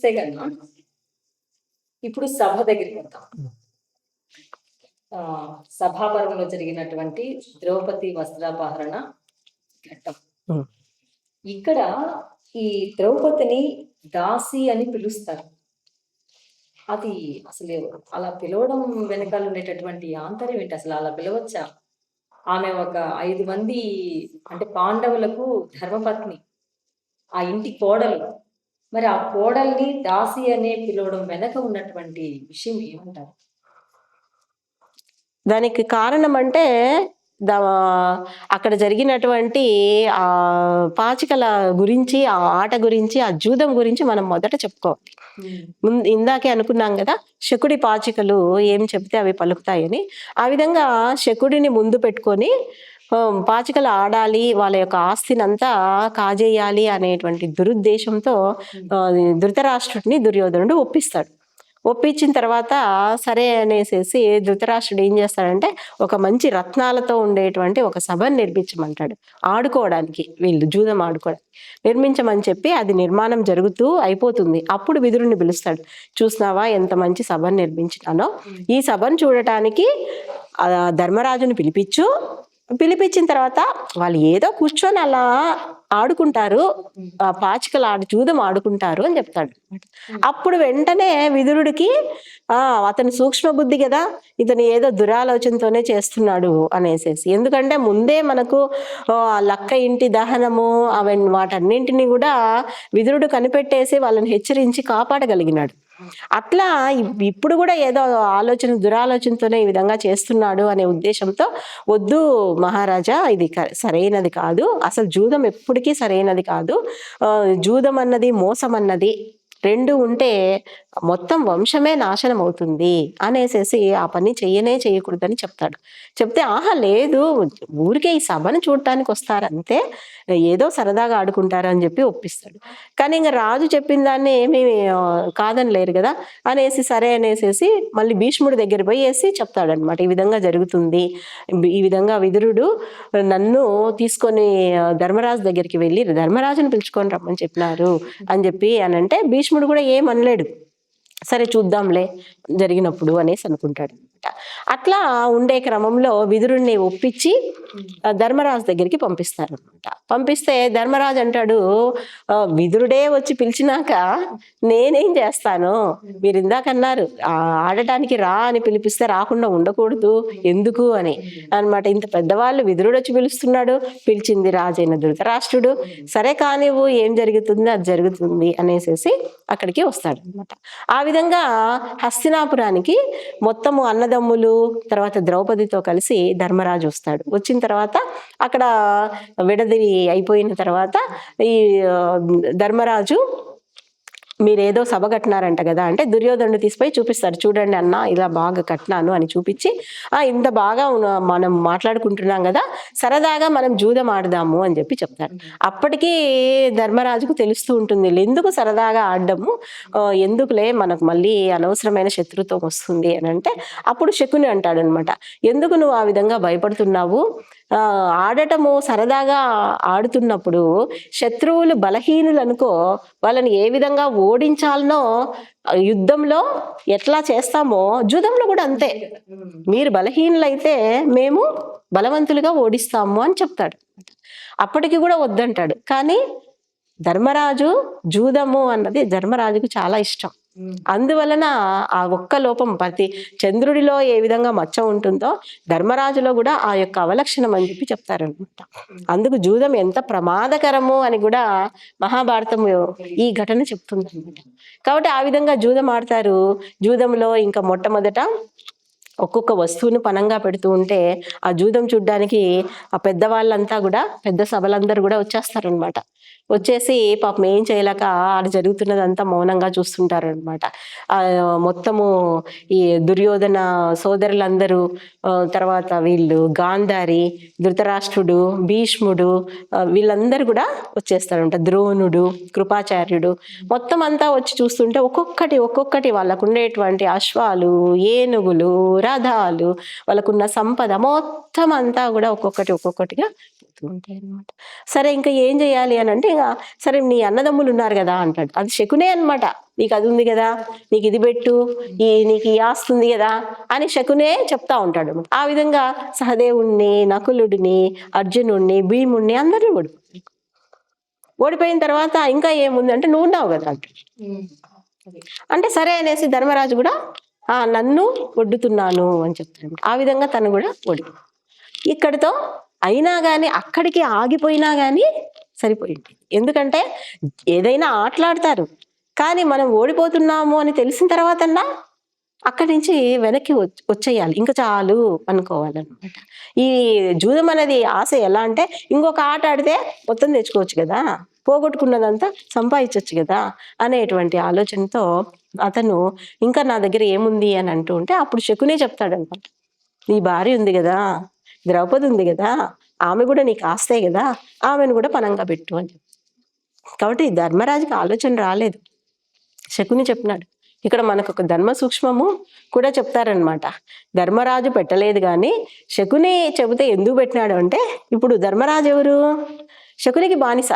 చూస్తే కనుక ఇప్పుడు సభ దగ్గరికి వద్దాం. సభాపర్వంలో జరిగినటువంటి ద్రౌపది వస్త్రాపహరణ ఘట్టం. ఇక్కడ ఈ ద్రౌపదిని దాసి అని పిలుస్తారు. అది అసలు అలా పిలవడం వెనకాల ఉండేటటువంటి ఆంతర్యం ఏంటి? అసలు అలా పిలవచ్చా? ఆమె ఒక 5 మంది అంటే పాండవులకు ధర్మపత్ని, ఆ ఇంటి కోడలు. మరి ఆ కోడల్ని దాసి అనే పిలవడం వెనక ఉన్నటువంటి విషయం ఏమంటారు? దానికి కారణం అంటే అక్కడ జరిగినటువంటి ఆ పాచికల గురించి, ఆ ఆట గురించి, ఆ జూదం గురించి మనం మొదట చెప్పుకోవాలి. ఇందాకే అనుకున్నాం కదా, శకుడి పాచికలు ఏం చెప్తే అవి పలుకుతాయని. ఆ విధంగా శకుడిని ముందు పెట్టుకొని పాచికలు ఆడాలి, వాళ్ళ యొక్క ఆస్తినంతా కాజేయాలి అనేటువంటి దురుద్దేశంతో ధృతరాష్ట్రుడిని దుర్యోధనుడు ఒప్పిస్తాడు. ఒప్పించిన తర్వాత సరే అనేసేసి ధృతరాష్ట్రుడు ఏం చేస్తాడంటే ఒక మంచి రత్నాలతో ఉండేటువంటి ఒక సభను నిర్మించమంటాడు. ఆడుకోవడానికి, వీళ్ళు జూదం ఆడుకోవడానికి నిర్మించమని చెప్పి అది నిర్మాణం జరుగుతూ అయిపోతుంది. అప్పుడు విదురుని పిలుస్తాడు. చూసినావా ఎంత మంచి సభను నిర్మించినానో, ఈ సభను చూడటానికి ధర్మరాజుని పిలిపించిన తర్వాత వాళ్ళు ఏదో కూర్చొని అలా ఆడుకుంటారు, పాచికలు జూదం ఆడుకుంటారు అని చెప్తాడు. అప్పుడు వెంటనే విదురుడికి అతని సూక్ష్మ బుద్ధి కదా, ఇతను ఏదో దురాలోచనతోనే చేస్తున్నాడు అనేసేసి. ఎందుకంటే ముందే మనకు లక్క ఇంటి దహనము వాటన్నింటినీ కూడా విదురుడు కనిపెట్టేసి వాళ్ళని హెచ్చరించి కాపాడగలిగినాడు. అట్లా ఇప్పుడు కూడా ఏదో దురాలోచనతోనే ఈ విధంగా చేస్తున్నాడు అనే ఉద్దేశంతో, వద్దు మహారాజా, ఇది సరైనది కాదు, అసలు జూదం ఎప్పటికీ సరైనది కాదు, జూదం అన్నది మోసం అన్నది రెండు ఉంటే మొత్తం వంశమే నాశనం అవుతుంది అనేసేసి ఆ పని చేయకూడదని చెప్తాడు. చెప్తే ఆహా లేదు, ఊరికే ఈ సభను చూడటానికి వస్తారంతే, ఏదో సరదాగా ఆడుకుంటారు అని చెప్పి ఒప్పిస్తాడు. కానీ ఇంకా రాజు చెప్పిన దాన్ని ఏమీ కాదని లేరు కదా అనేసి సరే అనేసేసి మళ్ళీ భీష్ముడి దగ్గర పోయేసి చెప్తాడనమాట. ఈ విధంగా జరుగుతుంది, ఈ విధంగా విదురుడు నన్ను తీసుకొని ధర్మరాజు దగ్గరికి వెళ్ళి ధర్మరాజును పిలుచుకొని రమ్మని చెప్పినారు అని చెప్పి అనంటే భీష్ముడు కూడా ఏమనలేడు. సరే చూద్దాంలే జరిగినప్పుడు అనేసి అనుకుంటాడు అనమాట. అట్లా ఉండే క్రమంలో విదురుణ్ణి ఒప్పించి ధర్మరాజు దగ్గరికి పంపిస్తారనమాట. పంపిస్తే ధర్మరాజు అంటాడు, విదురుడే వచ్చి పిలిచినాక నేనేం చేస్తాను, మీరు ఇందాక అన్నారు ఆడటానికి రా అని పిలిపిస్తే రాకుండా ఉండకూడదు ఎందుకు అని అనమాట. ఇంత పెద్దవాళ్ళు విదురుడు వచ్చి పిలుస్తున్నాడు, పిలిచింది రాజైన ధృతరాష్ట్రుడు, సరే కానివ్వు, ఏం జరుగుతుంది అది జరుగుతుంది అనేసేసి అక్కడికి వస్తాడు అనమాట. ఆ విధంగా హస్తినాపురానికి మొత్తము అన్నదమ్ములు తర్వాత ద్రౌపదితో కలిసి ధర్మరాజు వస్తాడు. వచ్చిన తర్వాత అక్కడ విడదిరి అయిపోయిన తర్వాత ఈ ధర్మరాజు మీరేదో సభ కట్టినారంట కదా అంటే దుర్యోధనుడు తీసిపోయి చూపిస్తాడు. చూడండి అన్న, ఇలా బాగా కట్టినాను అని చూపించి, ఇంత బాగా మనం మాట్లాడుకుంటున్నాం కదా, సరదాగా మనం జూదం ఆడదాము అని చెప్పి చెప్తాడు. అప్పటికీ ధర్మరాజుకు తెలుస్తూ ఉంటుంది, ఎందుకు సరదాగా ఆడడము, ఎందుకులే మనకు మళ్ళీ అనవసరమైన శత్రుత్వం వస్తుంది అని అంటే అప్పుడు శకుని అంటాడు అనమాట, ఎందుకు నువ్వు ఆ విధంగా భయపడుతున్నావు, ఆడటము సరదాగా ఆడుతున్నప్పుడు శత్రువులు బలహీనులు అనుకో, వాళ్ళని ఏ విధంగా ఓడించాలనో యుద్ధంలో ఎట్లా చేస్తామో జూదంలో కూడా అంతే, మీరు బలహీనులైతే మేము బలవంతులుగా ఓడిస్తాము అని చెప్తాడు. అప్పటికి కూడా వద్దంటాడు. కానీ ధర్మరాజు జూదము అన్నది ధర్మరాజుకు చాలా ఇష్టం. అందువలన ఆ ఒక్క లోపం, ప్రతి చంద్రుడిలో ఏ విధంగా మచ్చ ఉంటుందో ధర్మరాజులో కూడా ఆ యొక్క అవలక్షణం అని చెప్పి చెప్తారనమాట. అందుకు జూదం ఎంత ప్రమాదకరము అని కూడా మహాభారతం ఈ ఘటన చెప్తుంది అనమాట. కాబట్టి ఆ విధంగా జూదం ఆడతారు. జూదంలో ఇంకా మొట్టమొదట ఒక్కొక్క వస్తువును పనంగా పెడుతూ ఉంటే ఆ జూదం చూడ్డానికి ఆ పెద్దవాళ్ళంతా కూడా, పెద్ద సభలందరూ కూడా వచ్చేస్తారనమాట. వచ్చేసి పాపం ఏం చేయలేక ఆడ జరుగుతున్నదంతా మౌనంగా చూస్తుంటారు అనమాట. మొత్తము ఈ దుర్యోధన సోదరులందరూ, తర్వాత వీళ్ళు గాంధారి, ధృతరాష్ట్రుడు, భీష్ముడు, వీళ్ళందరూ కూడా వచ్చేస్తారంట. ద్రోణుడు, కృపాచార్యుడు మొత్తం అంతా వచ్చి చూస్తుంటే ఒక్కొక్కటి వాళ్ళకు ఉండేటువంటి అశ్వాలు, ఏనుగులు, రథాలు, వాళ్ళకున్న సంపద మొత్తం అంతా కూడా ఒక్కొక్కటిగా జరుగుతూ ఉంటాయి అన్నమాట. సరే ఇంకా ఏం చేయాలి అని అంటే, ఇక సరే నీ అన్నదమ్ములు ఉన్నారు కదా అంటాడు. అది శకునే అన్నమాట. నీకు అది ఉంది కదా, నీకు ఇది పెట్టు, నీకు ఈ ఆస్తి ఉంది కదా అని శకునే చెప్తా ఉంటాడు. ఆ విధంగా సహదేవుణ్ణి, నకులుడిని, అర్జునుడిని, భీముణ్ణి అందరినీ ఓడిపోయిన తర్వాత ఇంకా ఏముంది అంటే, నువ్వు ఉన్నావు కదా అంటాడు. అంటే సరే అనేసి ధర్మరాజు కూడా నన్ను ఒడ్డుతున్నాను అని చెప్తాడు. ఆ విధంగా తను కూడా ఇక్కడితో అయినా కానీ, అక్కడికి ఆగిపోయినా కానీ సరిపోయింది. ఎందుకంటే ఏదైనా ఆటలాడతారు, కానీ మనం ఓడిపోతున్నాము అని తెలిసిన తర్వాతన్నా అక్కడి నుంచి వెనక్కి వచ్చేయాలి, ఇంకా చాలు అనుకోవాలన్నమాట. ఈ జూదం అనేది ఆశ ఎలా అంటే, ఇంకొక ఆట ఆడితే మొత్తం తెచ్చుకోవచ్చు కదా, పోగొట్టుకున్నదంతా సంపాదించవచ్చు కదా అనేటువంటి ఆలోచనతో అతను ఇంకా నా దగ్గర ఏముంది అని అంటూ ఉంటే, అప్పుడు శకునే చెప్తాడనమాట, నీ భార్య ఉంది కదా, ద్రౌపది ఉంది కదా, ఆమె కూడా నీకు ఆస్తే కదా, ఆమెను కూడా పనంగా పెట్టు అని చెప్పి. కాబట్టి ధర్మరాజుకి ఆలోచన రాలేదు, శకుని చెప్పినాడు. ఇక్కడ మనకు ఒక ధర్మ సూక్ష్మము కూడా చెప్తారనమాట. ధర్మరాజు పెట్టలేదు కానీ శకుని చెబితే ఎందుకు పెట్టినాడు అంటే, ఇప్పుడు ధర్మరాజు ఎవరు? శకునికి బానిస.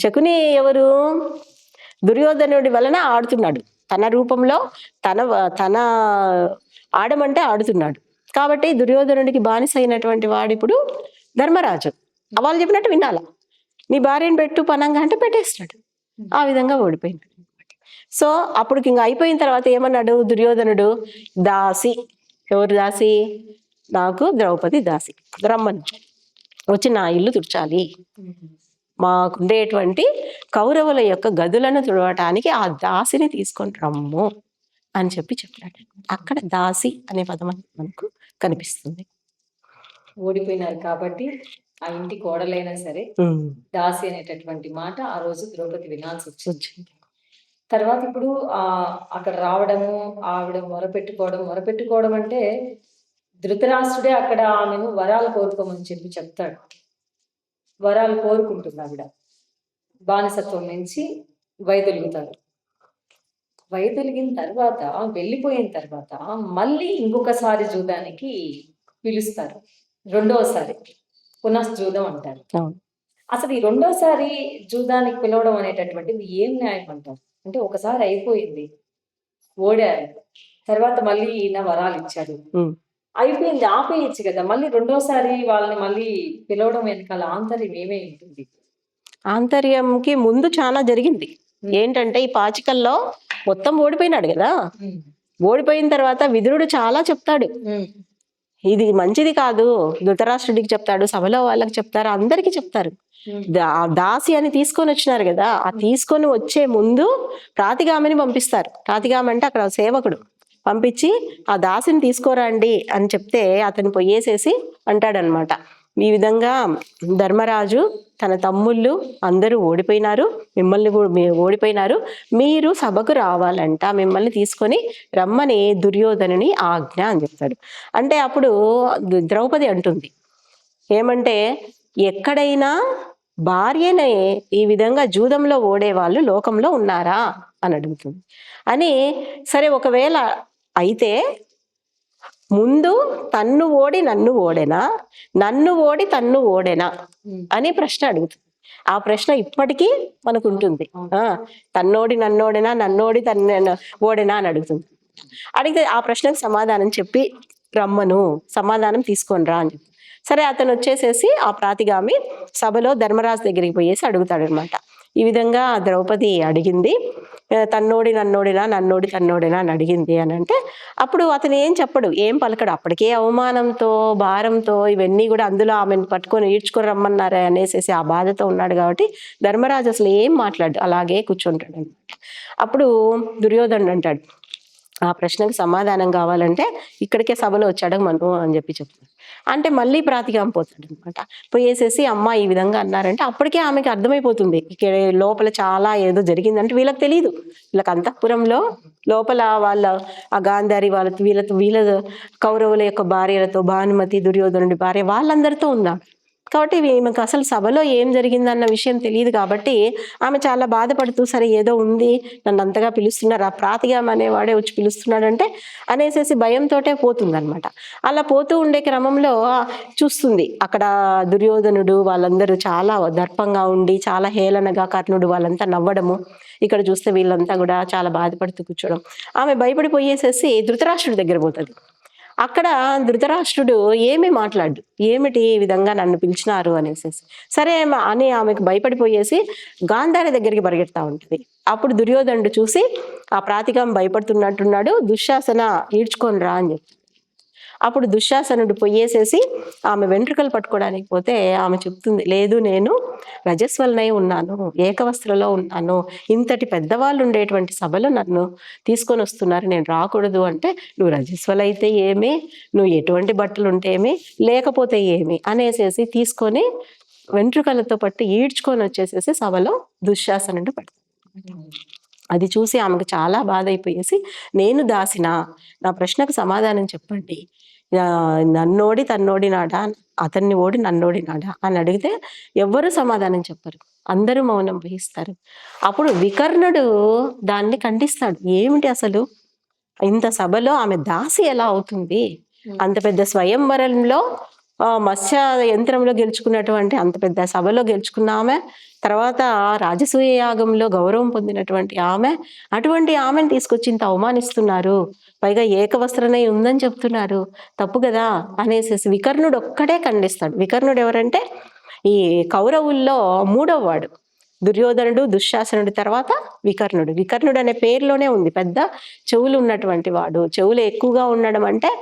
శకుని ఎవరు? దుర్యోధనుడి వలన ఆడుతున్నాడు, తన రూపంలో తన ఆడమంటే ఆడుతున్నాడు. కాబట్టి దుర్యోధనుడికి బానిస అయినటువంటి వాడు ఇప్పుడు ధర్మరాజు. వాళ్ళు చెప్పినట్టు వినాల. నీ భార్యను పెట్టు పనంగా అంటే పెట్టేస్తాడు. ఆ విధంగా ఓడిపోయినాడు. సో అప్పుడు ఇంకా అయిపోయిన తర్వాత ఏమన్నాడు దుర్యోధనుడు? దాసి. ఎవరు దాసి? నాకు ద్రౌపది దాసి, రమ్మను, వచ్చి నా ఇల్లు తుడచాలి, మాకుండేటువంటి కౌరవుల యొక్క గదులను తుడవటానికి ఆ దాసిని తీసుకొని రమ్ము అని చెప్పాడు. అక్కడ దాసి అనే పదం మనకు కనిపిస్తుంది. ఓడిపోయినారు కాబట్టి ఆ ఇంటి కోడలైనా సరే దాసి అనేటటువంటి మాట ఆ రోజు ద్రౌపది వినాల్సి వచ్చింది. తర్వాత ఇప్పుడు అక్కడ రావడము, ఆవిడ మొరపెట్టుకోవడం అంటే ధృతరాష్ట్రుడే అక్కడ ఆమెను వరాలు కోరుకోమని చెప్తాడు. వరాలు కోరుకుంటుంది ఆవిడ. బానిసత్వం నుంచి వైదొలుగుతారు. వైదొలిగిన తర్వాత వెళ్ళిపోయిన తర్వాత మళ్ళీ ఇంకొకసారి జూదానికి పిలుస్తారు. రెండవసారి పునఃజూదం అంటారు. అసలు ఈ రెండోసారి జూదానికి పిలవడం అనేటటువంటిది ఏం న్యాయం అంటారు? అంటే ఒకసారి అయిపోయింది, ఓడారు, తర్వాత మళ్ళీ ఈయన వరాలు ఇచ్చారు, అయిపోయింది, ఆపేయచ్చు కదా, మళ్ళీ రెండోసారి వాళ్ళని మళ్ళీ పిలవడం వెనకాల ఆంతర్యం ఏమై ఉంటుంది? ఆంతర్యంకి ముందు చాలా జరిగింది. ఏంటంటే ఈ పాచికల్లో మొత్తం ఓడిపోయినాడు కదా, ఓడిపోయిన తర్వాత విదురుడు చాలా చెప్తాడు, ఇది మంచిది కాదు, ధృతరాష్ట్రుడికి చెప్తాడు, సభలో వాళ్ళకి చెప్తారు, అందరికి చెప్తారు. దాసి అని తీసుకొని వచ్చినారు కదా, ఆ తీసుకొని వచ్చే ముందు ప్రాతిగామిని పంపిస్తారు. ప్రాతిగామి అంటే అక్కడ సేవకుడు పంపించి ఆ దాసిని తీసుకోరండి అని చెప్తే అతను పొయ్యేసేసి అంటాడనమాట, ఈ విధంగా ధర్మరాజు తన తమ్ముళ్ళు అందరూ ఓడిపోయినారు, మిమ్మల్ని ఓడిపోయినారు, మీరు సభకు రావాలంట, మిమ్మల్ని తీసుకొని రమ్మని దుర్యోధనుని ఆజ్ఞ అని చెప్తాడు. అంటే అప్పుడు ద్రౌపది అంటుంది ఏమంటే, ఎక్కడైనా భార్యనే ఈ విధంగా జూదంలో ఓడేవాళ్ళు లోకంలో ఉన్నారా అని అడుగుతుంది. అని సరే ఒకవేళ అయితే ముందు తన్ను ఓడి నన్ను ఓడెనా, నన్ను ఓడి తన్ను ఓడెనా అని ప్రశ్న అడుగుతుంది. ఆ ప్రశ్న ఇప్పటికీ మనకు ఉంటుంది. తన్నోడి నన్నోడెనా, నన్నోడి తన్ను ఓడెనా అని అడుగుతుంది. అడిగితే ఆ ప్రశ్నకు సమాధానం చెప్పి రమ్మను, సమాధానం తీసుకొని రా అని చెప్పి. సరే అతను వచ్చేసేసి ఆ ప్రాతిగామి సభలో ధర్మరాజు దగ్గరికి పోయేసి అడుగుతాడు అనమాట, ఈ విధంగా ద్రౌపది అడిగింది, తన్నోడి నన్నోడినా, నన్నోడి తన్నోడినా అని అడిగింది అని అంటే, అప్పుడు అతను ఏం చెప్పడు, ఏం పలకడు. అప్పటికే అవమానంతో భారంతో ఇవన్నీ కూడా, అందులో ఆమెను పట్టుకొని ఈడ్చుకొని రమ్మన్నారే అనేసి ఆ బాధతో ఉన్నాడు కాబట్టి ధర్మరాజు అసలు ఏం మాట్లాడు, అలాగే కూర్చుంటాడు అనమాట. అప్పుడు దుర్యోధనుడు అంటాడు, ఆ ప్రశ్నకు సమాధానం కావాలంటే ఇక్కడికే సభలో వచ్చాడు మను అని చెప్తాడు. అంటే మళ్ళీ ప్రాతిగాం పోతాడు అనమాట. పోయేసేసి అమ్మ ఈ విధంగా అన్నారంటే అప్పటికే ఆమెకి అర్థమైపోతుంది ఇక్కడ లోపల చాలా ఏదో జరిగిందంటే. వీళ్ళకి తెలియదు, వీళ్ళకి అంతఃపురంలో లోపల వాళ్ళ ఆ గాంధారి వీళ్ళ కౌరవుల యొక్క భార్యలతో, భానుమతి దుర్యోధనుడి భార్య వాళ్ళందరితో ఉన్నారు. కాబట్టి ఈమెకు అసలు సభలో ఏం జరిగిందన్న విషయం తెలియదు కాబట్టి ఆమె చాలా బాధపడుతూ, సరే ఏదో ఉంది, నన్ను అంతగా పిలుస్తున్నారు, ఆ ప్రాతిగామ అనేవాడే వచ్చి పిలుస్తున్నాడంటే అనేసేసి భయంతోటే పోతుందన్నమాట. అలా పోతూ ఉండే క్రమంలో చూస్తుంది అక్కడ దుర్యోధనుడు వాళ్ళందరూ చాలా దర్పంగా ఉండి, చాలా హేళనగా కర్ణుడు వాళ్ళంతా నవ్వడము, ఇక్కడ చూస్తే వీళ్ళంతా కూడా చాలా బాధపడుతూ కూర్చోవడం. ఆమె భయపడిపోయేసేసి ధృతరాష్ట్రుడి దగ్గర పోతుంది. అక్కడ ధృతరాష్ట్రుడు ఏమీ మాట్లాడు, ఏమిటి ఈ విధంగా నన్ను పిలిచినారు అనేసేసి. సరే అని ఆమెకు భయపడిపోయేసి గాంధారి దగ్గరికి పరిగెడతా ఉంటుంది. అప్పుడు దుర్యోధనుడు చూసి ఆ ప్రాతికం భయపడుతున్నట్టున్నాడు, దుశ్శాసన ఈడ్చుకొని రా అని చెప్పి. అప్పుడు దుశ్శాసనుడు పొయ్యేసేసి ఆమె వెంట్రుకలు పట్టుకోవడానికి పోతే ఆమె చెప్తుంది, లేదు నేను రజస్వలనై ఉన్నాను, ఏకవస్త్రలో ఉన్నాను, ఇంతటి పెద్దవాళ్ళు ఉండేటువంటి సభలో నన్ను తీసుకొని వస్తున్నారు, నేను రాకూడదు అంటే, నువ్వు రజస్వలైతే ఏమి, నువ్వు ఎటువంటి బట్టలు ఉంటే ఏమి, లేకపోతే ఏమి అనేసేసి తీసుకొని వెంట్రుకలతో పట్టి ఈడ్చుకొని వచ్చేసేసి సభలో దుశ్శాసనుడు పడతాడు. అది చూసి ఆమెకు చాలా బాధ అయిపోయేసి, నేను దాసిన, నా ప్రశ్నకు సమాధానం చెప్పండి, నన్నోడి తన్నోడినాడా, అతన్ని ఓడి నన్నోడినాడా అని అడిగితే ఎవ్వరూ సమాధానం చెప్పరు, అందరూ మౌనం వహిస్తారు. అప్పుడు వికర్ణుడు దాన్ని ఖండిస్తాడు. ఏమిటి అసలు ఇంత సభలో ఆమె దాసి ఎలా అవుతుంది? అంత పెద్ద స్వయంవరంలో మత్స్య యంత్రంలో గెలుచుకున్నటువంటి, అంత పెద్ద సభలో గెలుచుకున్న ఆమె, తర్వాత రాజసూయ యాగంలో గౌరవం పొందినటువంటి ఆమె, అటువంటి ఆమెను తీసుకొచ్చి ఇంత అవమానిస్తున్నారు, పైగా ఏకవస్త్రనై ఉందని చెప్తున్నారు, తప్పు కదా అనేసి వికర్ణుడు ఒక్కడే ఖండిస్తాడు. వికర్ణుడు ఎవరంటే ఈ కౌరవుల్లో 3వ వాడు. దుర్యోధనుడు, దుశ్శాసనుడు తర్వాత వికర్ణుడు. వికర్ణుడు అనే పేరులోనే ఉంది పెద్ద చెవులు ఉన్నటువంటి వాడు. చెవులు ఎక్కువగా ఉండడం అంటే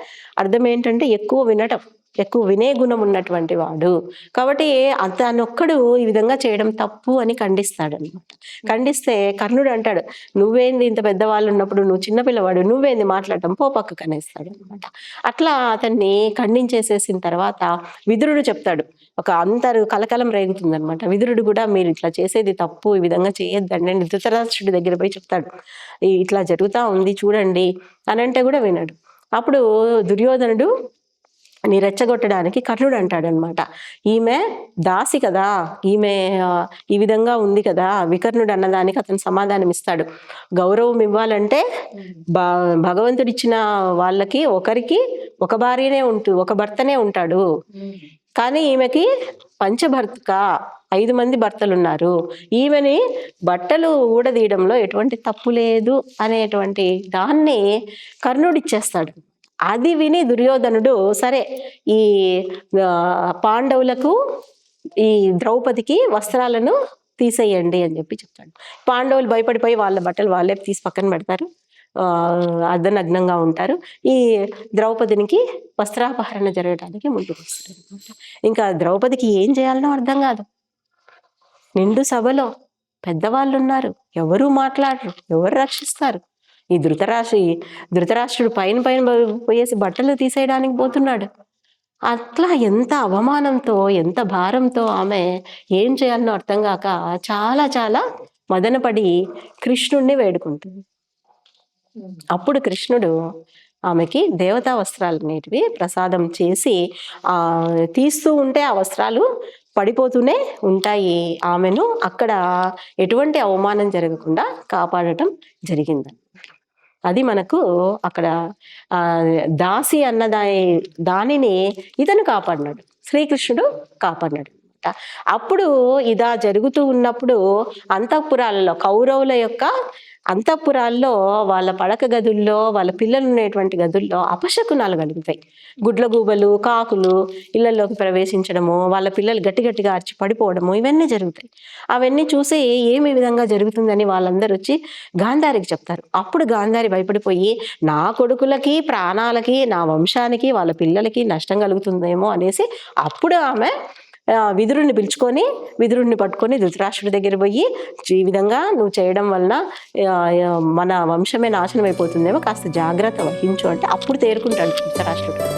అర్థం ఏంటంటే ఎక్కువ వినటం, ఎక్కువ వినే గుణం ఉన్నటువంటి వాడు. కాబట్టి అతనొక్కడు ఈ విధంగా చేయడం తప్పు అని ఖండిస్తాడు అనమాట. ఖండిస్తే కర్ణుడు అంటాడు, నువ్వేంది ఇంత పెద్దవాళ్ళు ఉన్నప్పుడు నువ్వు చిన్నపిల్లవాడు, నువ్వేంది మాట్లాడటం, పో పక్కకు అనేస్తాడు అనమాట. అట్లా అతన్ని ఖండించేసేసిన తర్వాత విదురుడు చెప్తాడు, ఒక అంతరు కలకలం రేగుతుంది అనమాట. విదురుడు కూడా మీరు ఇట్లా చేసేది తప్పు, ఈ విధంగా చేయొద్దండి అని ధృతరాష్ట్రుడి దగ్గర పోయి చెప్తాడు, ఇట్లా జరుగుతా ఉంది చూడండి అని అంటే కూడా వినడు. అప్పుడు దుర్యోధనుడు ని రెచ్చగొట్టడానికి కర్ణుడు అంటాడనమాట, ఈమె దాసి కదా, ఈమె ఈ విధంగా ఉంది కదా. వికర్ణుడు అన్నదానికి అతను సమాధానం ఇస్తాడు, గౌరవం ఇవ్వాలంటే భగవంతుడు ఇచ్చిన వాళ్ళకి ఒకరికి ఒక భార్యనే ఒక భర్తనే ఉంటాడు, కానీ ఈమెకి పంచభర్త 5 మంది భర్తలు ఉన్నారు, ఈమెని బట్టలు ఊడదీయడంలో ఎటువంటి తప్పు లేదు అనేటువంటి దాన్ని కర్ణుడు ఇచ్చేస్తాడు. అది విని దుర్యోధనుడు సరే ఈ పాండవులకు ఈ ద్రౌపదికి వస్త్రాలను తీసేయండి అని చెప్పి చెప్తాడు. పాండవులు భయపడిపోయి వాళ్ళ బట్టలు వాళ్ళే తీసి పక్కన పెడతారు, అర్ధనగ్నంగా ఉంటారు. ఈ ద్రౌపదినికి వస్త్రాపహరణ జరగడానికి ముందుకు వస్తారు. ఇంకా ద్రౌపదికి ఏం చేయాలనో అర్థం కాదు. నిండు సభలో పెద్దవాళ్ళు ఉన్నారు, ఎవరు మాట్లాడరు, ఎవరు రక్షిస్తారు? ఈ ధృతరాష్ట్రుడు పైన పోయేసి బట్టలు తీసేయడానికి పోతున్నాడు. అట్లా ఎంత అవమానంతో, ఎంత భారంతో ఆమె ఏం చేయాలనో అర్థం కాక చాలా చాలా మదనపడి కృష్ణుడిని వేడుకుంటుంది. అప్పుడు కృష్ణుడు ఆమెకి దేవతా వస్త్రాలు అనేటివి ప్రసాదం చేసి తీస్తూ ఉంటే ఆ వస్త్రాలు పడిపోతూనే ఉంటాయి. ఆమెను అక్కడ ఎటువంటి అవమానం జరగకుండా కాపాడటం జరిగింది. అది మనకు అక్కడ దాసి అన్న దానిని ఇతను కాపాడినాడు, శ్రీకృష్ణుడు కాపాడినాడు. అప్పుడు ఇదా జరుగుతూ ఉన్నప్పుడు అంతఃపురాలలో, కౌరవుల యొక్క అంతఃపురాల్లో, వాళ్ళ పడక గదుల్లో, వాళ్ళ పిల్లలు ఉండేటువంటి గదుల్లో అపశకునాలు కలుగుతాయి. గుడ్లగూబలు, కాకులు ఇళ్లలోకి ప్రవేశించడము, వాళ్ళ పిల్లలు గట్టిగా అరిచి పడిపోవడము, ఇవన్నీ జరుగుతాయి. అవన్నీ చూసి ఏమి విధంగా జరుగుతుందని వాళ్ళందరూ వచ్చి గాంధారికి చెప్తారు. అప్పుడు గాంధారి భయపడిపోయి, నా కొడుకులకి, ప్రాణాలకి, నా వంశానికి, వాళ్ళ పిల్లలకి నష్టం కలుగుతుందేమో అనేసి అప్పుడు ఆమె విదురుని పిలుచుకొని, విదురుని పట్టుకొని ధృతరాష్ట్రుడి దగ్గర పోయి, ఈ విధంగా నువ్వు చేయడం వలన మన వంశమే నాశనం అయిపోతుందేమో, కాస్త జాగ్రత్త వహించు అంటే అప్పుడు తేరుకుంటాడు ధృతరాష్ట్రుడు.